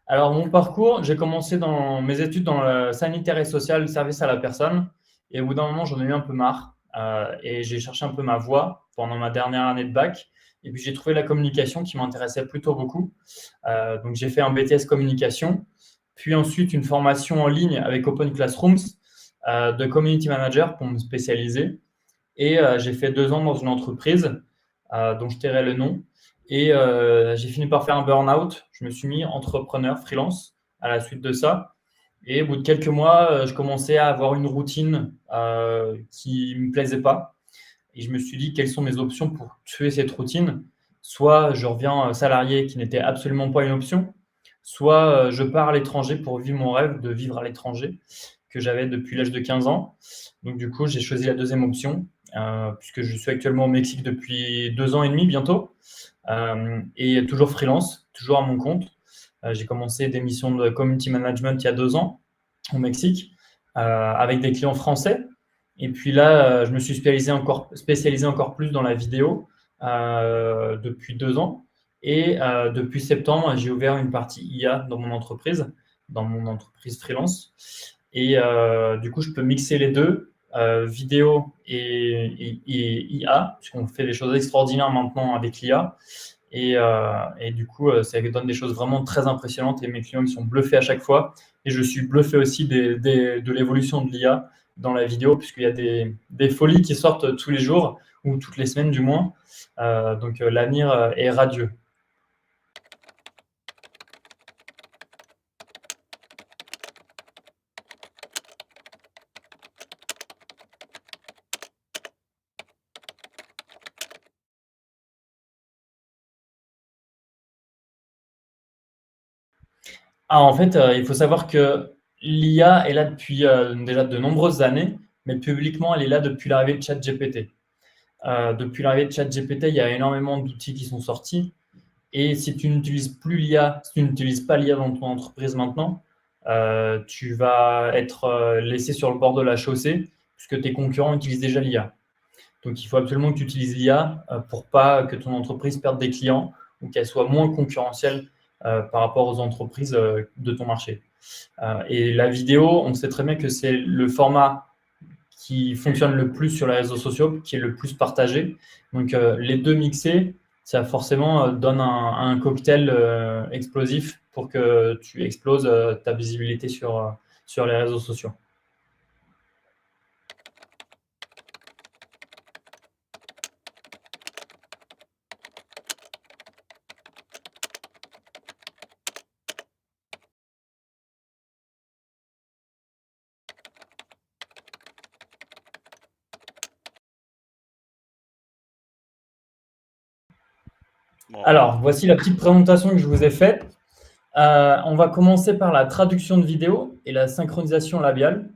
Alors, mon parcours, j'ai commencé dans mes études dans le sanitaire et social, le service à la personne. Et au bout d'un moment, j'en ai eu un peu marre. Et j'ai cherché un peu ma voie pendant ma dernière année de bac. Et puis, j'ai trouvé la communication qui m'intéressait plutôt beaucoup. Donc, j'ai fait un BTS communication, puis ensuite une formation en ligne avec Open Classrooms de community manager pour me spécialiser. Et j'ai fait 2 ans dans une entreprise dont je tairai le nom. Et j'ai fini par faire un burn-out. Je me suis mis entrepreneur freelance à la suite de ça. Et au bout de quelques mois, je commençais à avoir une routine qui ne me plaisait pas. Et je me suis dit, quelles sont mes options pour tuer cette routine? Soit je reviens salarié, qui n'était absolument pas une option, soit je pars à l'étranger pour vivre mon rêve de vivre à l'étranger, que j'avais depuis l'âge de 15 ans. Donc du coup, j'ai choisi la deuxième option, puisque je suis actuellement au Mexique depuis 2 ans et demi bientôt, et toujours freelance, toujours à mon compte. J'ai commencé des missions de community management il y a 2 ans au Mexique, avec des clients français. Et puis là, je me suis spécialisé encore plus dans la vidéo depuis 2 ans. Et depuis septembre, j'ai ouvert une partie IA dans mon entreprise freelance. Et du coup, je peux mixer les deux, vidéo et IA, puisqu'on fait des choses extraordinaires maintenant avec l'IA. Et du coup, ça donne des choses vraiment très impressionnantes et mes clients ils sont bluffés à chaque fois. Et je suis bluffé aussi de l'évolution de l'IA dans la vidéo, puisqu'il y a des folies qui sortent tous les jours, ou toutes les semaines du moins. Donc l'avenir est radieux. Ah, en fait, il faut savoir que l'IA est là depuis déjà de nombreuses années, mais publiquement, elle est là depuis l'arrivée de ChatGPT. Depuis l'arrivée de ChatGPT, il y a énormément d'outils qui sont sortis. Et si tu n'utilises plus l'IA, si tu n'utilises pas l'IA dans ton entreprise maintenant, tu vas être laissé sur le bord de la chaussée, puisque tes concurrents utilisent déjà l'IA. Donc, il faut absolument que tu utilises l'IA pour pas que ton entreprise perde des clients ou qu'elle soit moins concurrentielle par rapport aux entreprises de ton marché. Et la vidéo, on sait très bien que c'est le format qui fonctionne le plus sur les réseaux sociaux, qui est le plus partagé. Donc, les deux mixés, ça forcément donne un cocktail explosif pour que tu exploses ta visibilité sur les réseaux sociaux. Bon, Alors, voici la petite présentation que je vous ai faite. On va commencer par la traduction de vidéo et la synchronisation labiale.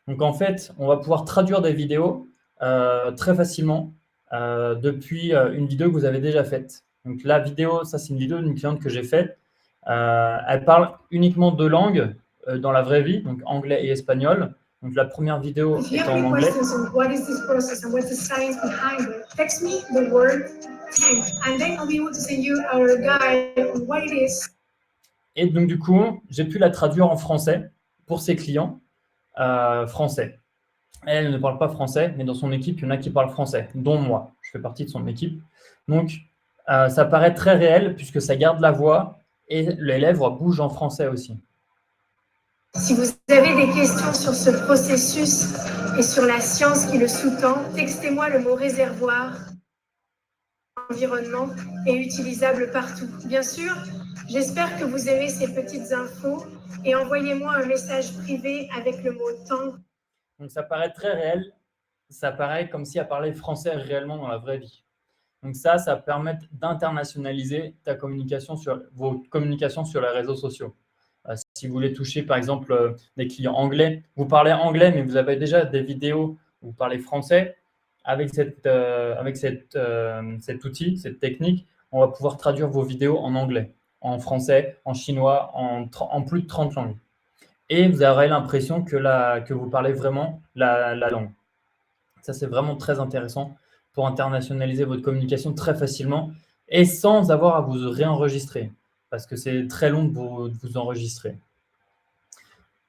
Donc en fait, on va pouvoir traduire des vidéos très facilement depuis une vidéo que vous avez déjà faite. Donc la vidéo, ça c'est une vidéo d'une cliente que j'ai faite. Elle parle uniquement deux langues dans la vraie vie, donc anglais et espagnol. Donc la première vidéo If you est have en any anglais. questions on what is this process and what's the science behind it, text me the word tank, and then I'll be able to send you our guide on what it is. Et donc du coup, j'ai pu la traduire en français pour ses clients français. Elle ne parle pas français, mais dans son équipe, il y en a qui parlent français, dont moi. Je fais partie de son équipe. Donc, ça paraît très réel puisque ça garde la voix et les lèvres bougent en français aussi. Si vous avez des questions sur ce processus et sur la science qui le sous-tend, textez-moi le mot réservoir. Environnement est utilisable partout. Bien sûr, j'espère que vous aimez ces petites infos et envoyez-moi un message privé avec le mot temps. Donc, ça paraît très réel. Ça paraît comme si elle parlait français réellement dans la vraie vie. Donc ça permet d'internationaliser vos communications sur les réseaux sociaux. Si vous voulez toucher, par exemple, des clients anglais, vous parlez anglais, mais vous avez déjà des vidéos où vous parlez français, cet outil, cette technique, on va pouvoir traduire vos vidéos en anglais, en français, en chinois, en plus de 30 langues. Et vous aurez l'impression que vous parlez vraiment la langue. Ça, c'est vraiment très intéressant pour internationaliser votre communication très facilement et sans avoir à vous réenregistrer. parce que c'est très long de vous enregistrer.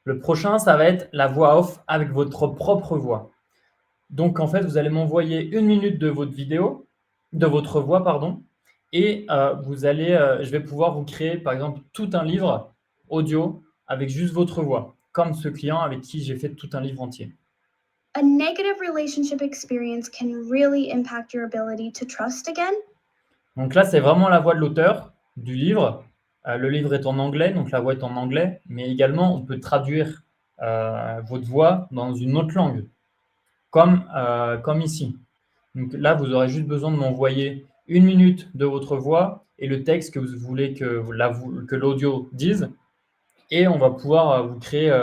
Le prochain, ça va être la voix off avec votre propre voix. Donc, en fait, vous allez m'envoyer 1 minute de votre vidéo, de votre voix, pardon, et je vais pouvoir vous créer, par exemple, tout un livre audio avec juste votre voix, comme ce client avec qui j'ai fait tout un livre entier. A negative relationship experience can really impact your ability to trust again. Donc là, c'est vraiment la voix de l'auteur du livre. Le livre est en anglais, donc la voix est en anglais, mais également, on peut traduire votre voix dans une autre langue, comme ici. Donc là, vous aurez juste besoin de m'envoyer 1 minute de votre voix et le texte que vous voulez que l'audio dise, et on va pouvoir vous créer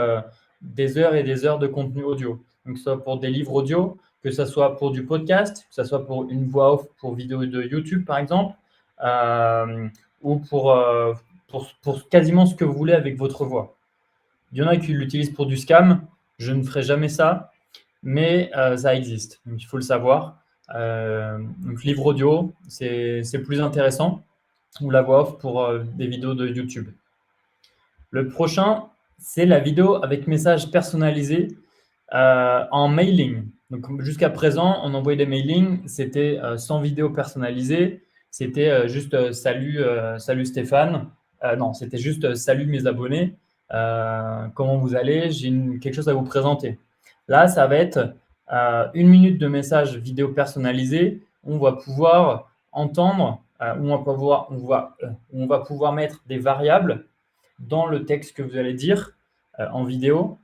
des heures et des heures de contenu audio. Donc, que ce soit pour des livres audio, que ce soit pour du podcast, que ce soit pour une voix off pour vidéo de YouTube, par exemple, ou pour quasiment ce que vous voulez avec votre voix. Il y en a qui l'utilisent pour du scam. Je ne ferai jamais ça, mais ça existe. Donc, il faut le savoir. Donc, livre audio, c'est plus intéressant, ou la voix off pour des vidéos de YouTube. Le prochain, c'est la vidéo avec message personnalisé en mailing. Donc, jusqu'à présent, on envoyait des mailings, c'était sans vidéo personnalisée, c'était juste salut Stéphane. Non, c'était juste salut mes abonnés, comment vous allez, j'ai quelque chose à vous présenter. Là, ça va être 1 minute de message vidéo personnalisé. On va pouvoir entendre, on va pouvoir mettre des variables dans le texte que vous allez dire en vidéo,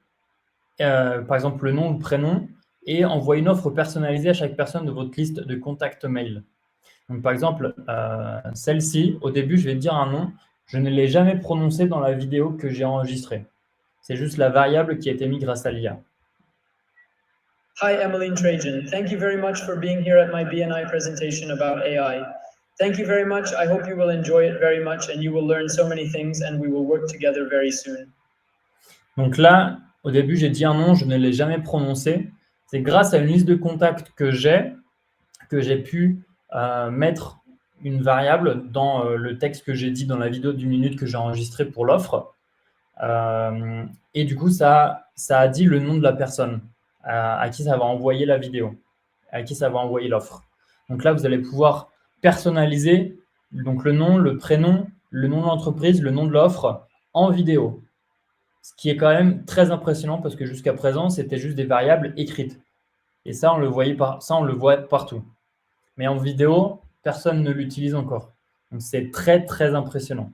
par exemple le nom, le prénom, et envoyer une offre personnalisée à chaque personne de votre liste de contacts mail. Donc, par exemple, celle-ci, au début, je vais dire un nom. Je ne l'ai jamais prononcé dans la vidéo que j'ai enregistrée. C'est juste la variable qui a été mise grâce à l'IA. Hi, Emmeline Trajan. Thank you very much for being here at my BNI presentation about AI. Thank you very much. I hope you will enjoy it very much and you will learn so many things and we will work together very soon. Donc là, au début, j'ai dit un nom, je ne l'ai jamais prononcé. C'est grâce à une liste de contacts que j'ai pu mettre une variable dans le texte que j'ai dit dans la vidéo d'1 minute que j'ai enregistrée pour l'offre. Et du coup, ça a dit le nom de la personne à qui ça va envoyer la vidéo, à qui ça va envoyer l'offre. Donc là, vous allez pouvoir personnaliser donc le nom, le prénom, le nom de l'entreprise, le nom de l'offre en vidéo. Ce qui est quand même très impressionnant parce que jusqu'à présent, c'était juste des variables écrites. Et ça, on le voit partout. Mais en vidéo, personne ne l'utilise encore. Donc, c'est très, très impressionnant.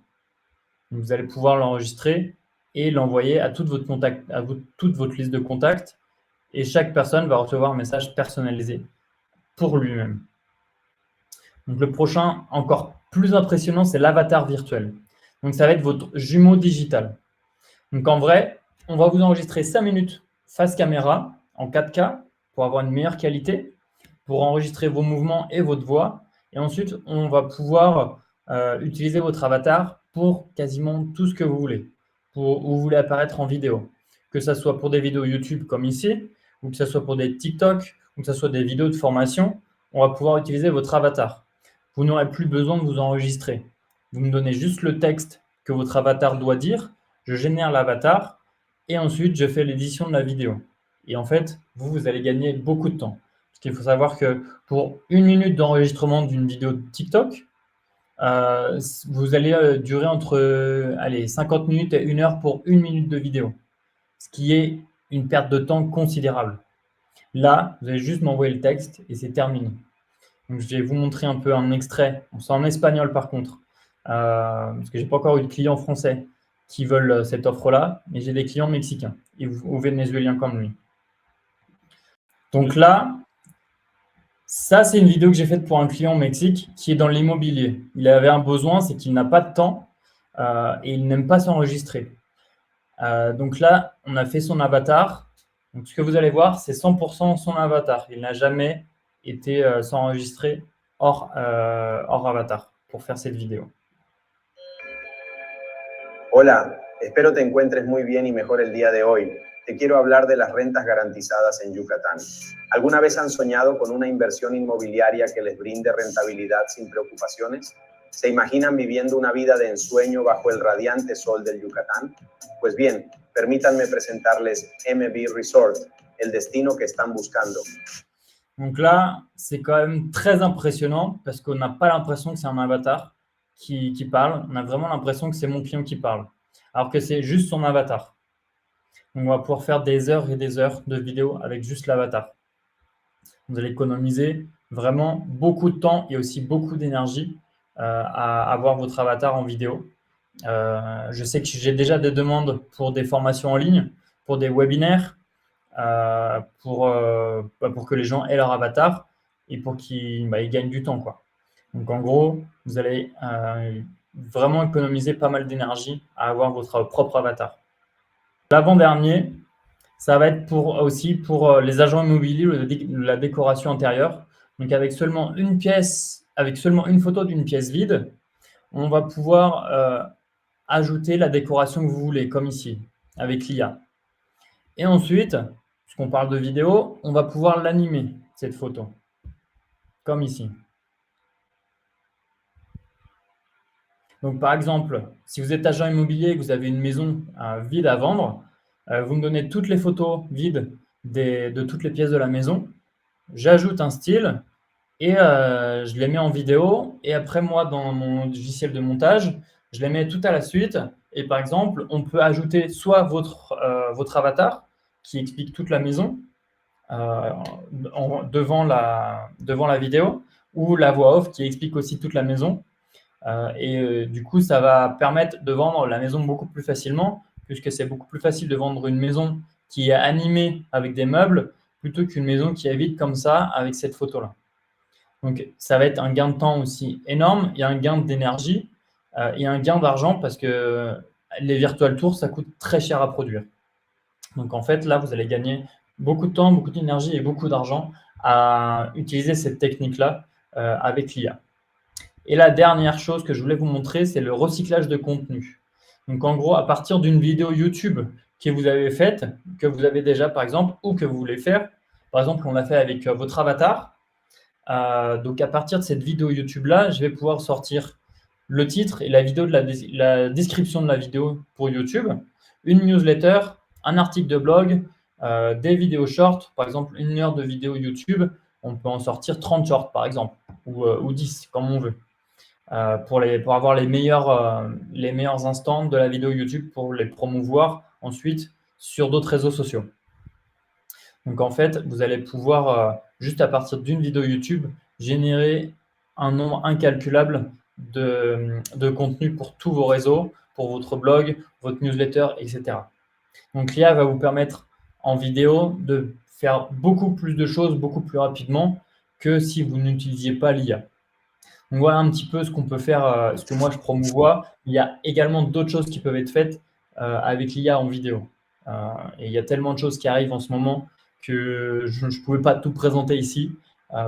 Donc, vous allez pouvoir l'enregistrer et l'envoyer à toute votre liste de contacts. Et chaque personne va recevoir un message personnalisé pour lui-même. Donc, le prochain, encore plus impressionnant, c'est l'avatar virtuel. Donc, ça va être votre jumeau digital. Donc, en vrai, on va vous enregistrer 5 minutes face caméra en 4K pour avoir une meilleure qualité, pour enregistrer vos mouvements et votre voix. Et ensuite, on va pouvoir utiliser votre avatar pour quasiment tout ce que vous voulez, où vous voulez apparaître en vidéo. Que ce soit pour des vidéos YouTube comme ici, ou que ce soit pour des TikTok, ou que ce soit des vidéos de formation, on va pouvoir utiliser votre avatar. Vous n'aurez plus besoin de vous enregistrer. Vous me donnez juste le texte que votre avatar doit dire, je génère l'avatar et ensuite je fais l'édition de la vidéo. Et en fait, vous allez gagner beaucoup de temps. Parce qu'il faut savoir que pour 1 minute d'enregistrement d'une vidéo de TikTok, vous allez durer entre 50 minutes et 1 heure pour 1 minute de vidéo. Ce qui est une perte de temps considérable. Là, vous allez juste m'envoyer le texte et c'est terminé. Donc, je vais vous montrer un peu un extrait. C'est en espagnol par contre, parce que je n'ai pas encore eu de clients français qui veulent cette offre-là, mais j'ai des clients mexicains ou vénézuéliens comme lui. Donc là, ça, c'est une vidéo que j'ai faite pour un client au Mexique qui est dans l'immobilier. Il avait un besoin, c'est qu'il n'a pas de temps et il n'aime pas s'enregistrer. Donc là, on a fait son avatar. Donc, ce que vous allez voir, c'est 100% son avatar. Il n'a jamais été s'enregistrer hors avatar pour faire cette vidéo. Hola, espero te encuentres muy bien y mejor el día de hoy. Te quiero hablar de las rentas garantizadas en Yucatán. ¿Alguna vez han soñado con una inversión inmobiliaria que les brinde rentabilidad sin preocupaciones? ¿Se imaginan viviendo una vida de ensueño bajo el radiante sol del Yucatán? Pues bien, permítanme presentarles MB Resort, el destino que están buscando. Donc là, c'est quand même très impressionnant parce qu'on n'a pas l'impression que c'est un avatar qui parle. On a vraiment l'impression que c'est mon client qui parle, alors que c'est juste son avatar. Donc, on va pouvoir faire des heures et des heures de vidéos avec juste l'avatar. Vous allez économiser vraiment beaucoup de temps et aussi beaucoup d'énergie à avoir votre avatar en vidéo. Je sais que j'ai déjà des demandes pour des formations en ligne, pour des webinaires, pour que les gens aient leur avatar et pour qu'ils ils gagnent du temps, quoi. Donc, en gros, vous allez vraiment économiser pas mal d'énergie à avoir votre propre avatar. L'avant-dernier, ça va être aussi pour les agents immobiliers la décoration intérieure. Donc, avec seulement une photo d'une pièce vide, on va pouvoir ajouter la décoration que vous voulez, comme ici, avec l'IA. Et ensuite, puisqu'on parle de vidéo, on va pouvoir l'animer, cette photo, comme ici. Donc, par exemple, si vous êtes agent immobilier et que vous avez une maison vide à vendre, vous me donnez toutes les photos vides de toutes les pièces de la maison. J'ajoute un style et je les mets en vidéo. Et après, moi, dans mon logiciel de montage, je les mets tout à la suite. Et par exemple, on peut ajouter soit votre avatar qui explique toute la maison devant la vidéo, ou la voix off qui explique aussi toute la maison. Du coup, ça va permettre de vendre la maison beaucoup plus facilement, puisque c'est beaucoup plus facile de vendre une maison qui est animée avec des meubles plutôt qu'une maison qui est vide comme ça avec cette photo-là. Donc, ça va être un gain de temps aussi énorme. Il y a un gain d'énergie, il y a un gain d'argent parce que les virtual tours, ça coûte très cher à produire. Donc, en fait, là, vous allez gagner beaucoup de temps, beaucoup d'énergie et beaucoup d'argent à utiliser cette technique-là avec l'IA. Et la dernière chose que je voulais vous montrer, c'est le recyclage de contenu. Donc, en gros, à partir d'une vidéo YouTube que vous avez faite, que vous avez déjà, par exemple, ou que vous voulez faire, par exemple, on l'a fait avec votre avatar. Donc, à partir de cette vidéo YouTube-là, je vais pouvoir sortir le titre et la description de la vidéo pour YouTube, une newsletter, un article de blog, des vidéos shorts, par exemple, 1 heure de vidéo YouTube, on peut en sortir 30 shorts, par exemple, ou 10, comme on veut. Pour avoir les meilleurs instants de la vidéo YouTube pour les promouvoir ensuite sur d'autres réseaux sociaux. Donc, en fait, vous allez pouvoir, juste à partir d'une vidéo YouTube, générer un nombre incalculable de contenu pour tous vos réseaux, pour votre blog, votre newsletter, etc. Donc, l'IA va vous permettre en vidéo de faire beaucoup plus de choses, beaucoup plus rapidement que si vous n'utilisiez pas l'IA. Donc, voilà un petit peu ce qu'on peut faire, ce que moi je promouvois. Il y a également d'autres choses qui peuvent être faites avec l'IA en vidéo. Et il y a tellement de choses qui arrivent en ce moment que je ne pouvais pas tout présenter ici,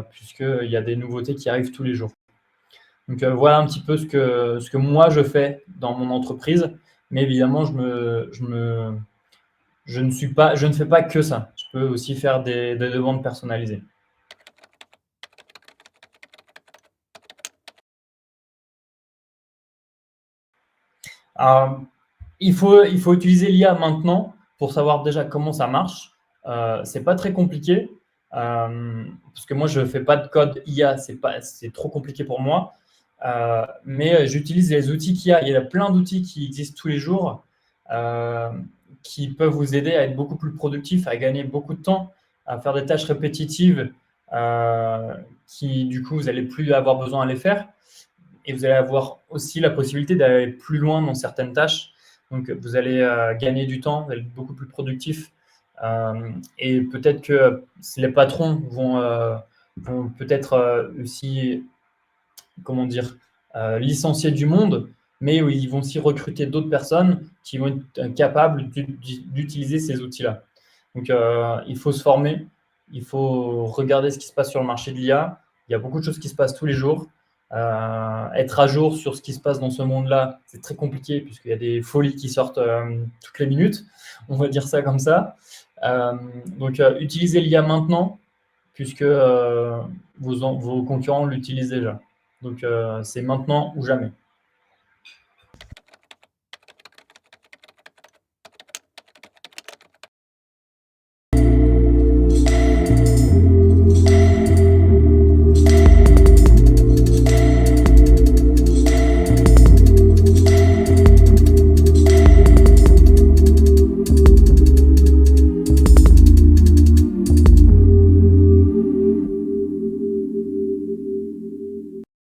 puisqu'il y a des nouveautés qui arrivent tous les jours. Donc, voilà un petit peu ce que moi je fais dans mon entreprise. Mais évidemment, je ne fais pas que ça. Je peux aussi faire des demandes personnalisées. Alors, il faut utiliser l'IA maintenant pour savoir déjà comment ça marche. C'est pas très compliqué parce que moi je fais pas de code IA, c'est trop compliqué pour moi. Mais j'utilise les outils qu'il y a. Il y a plein d'outils qui existent tous les jours qui peuvent vous aider à être beaucoup plus productif, à gagner beaucoup de temps, à faire des tâches répétitives qui du coup vous n'allez plus avoir besoin à les faire. Et vous allez avoir aussi la possibilité d'aller plus loin dans certaines tâches. Donc, vous allez gagner du temps, vous allez être beaucoup plus productif. Et peut-être que les patrons vont peut-être aussi, licencier du monde, mais ils vont aussi recruter d'autres personnes qui vont être capables d'utiliser ces outils-là. Donc, il faut se former, il faut regarder ce qui se passe sur le marché de l'IA. Il y a beaucoup de choses qui se passent tous les jours. Être à jour sur ce qui se passe dans ce monde-là, c'est très compliqué puisqu'il y a des folies qui sortent toutes les minutes, on va dire ça comme ça. Donc, utilisez l'IA maintenant puisque vos concurrents l'utilisent déjà. Donc, c'est maintenant ou jamais.